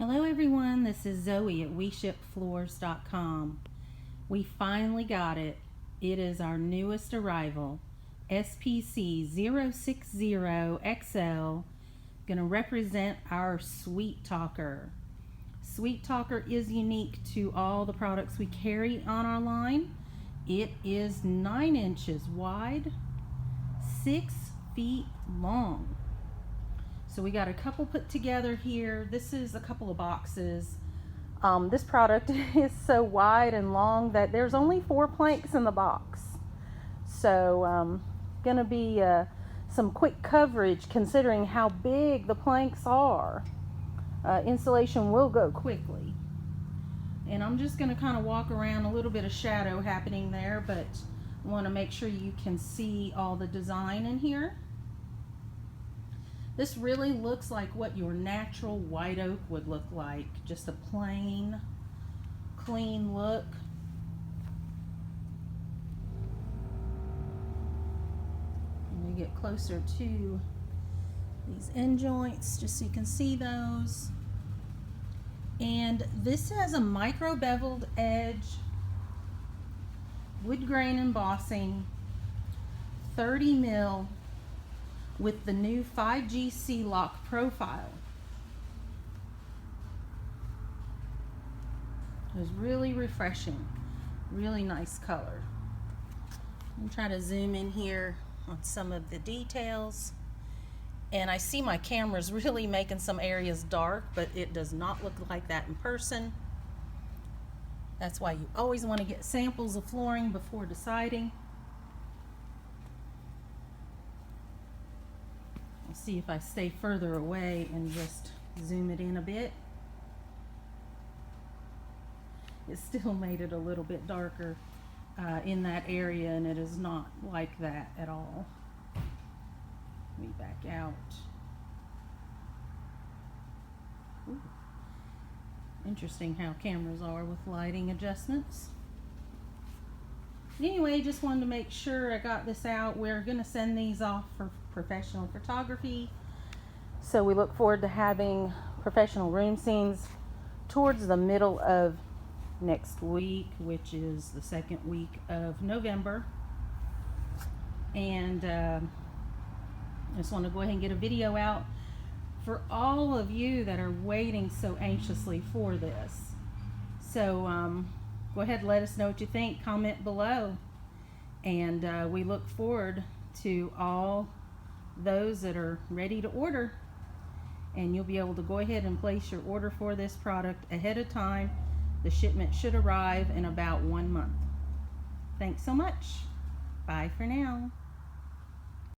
Hello everyone, this is Zoe at WeShipFloors.com. We finally got it. It is our newest arrival, SPC060XL, going to represent our Sweet Talker. Sweet Talker is unique to all the products we carry on our line. It is 9 inches wide, 6 feet long. So we got a couple put together here. This is a couple of boxes. This product is so wide and long that there's only 4 planks in the box. So gonna be some quick coverage considering how big the planks are. Installation will go quickly. And I'm just gonna kind of walk around, a little bit of shadow happening there, but I want to make sure you can see all the design in here. This really looks like what your natural white oak would look like. Just a plain, clean look. Let me get closer to these end joints just so you can see those. And this has a micro beveled edge, wood grain embossing, 30 mil. With the new 5G C-Lock profile. It was really refreshing, really nice color. I'm trying to zoom in here on some of the details. And I see my camera's really making some areas dark, but it does not look like that in person. That's why you always want to get samples of flooring before deciding. See if I stay further away and just zoom it in a bit. It still made it a little bit darker in that area, and it is not like that at all. Let me back out. Ooh. Interesting how cameras are with lighting adjustments. Anyway, just wanted to make sure I got this out. We're going to send these off for professional photography. So we look forward to having professional room scenes towards the middle of next week, which is the 2nd week of November. And I just want to go ahead and get a video out for all of you that are waiting so anxiously for this. So go ahead and let us know what you think. Comment below. And we look forward to all those that are ready to order. And you'll be able to go ahead and place your order for this product ahead of time. The shipment should arrive in about 1 month. Thanks so much. Bye for now.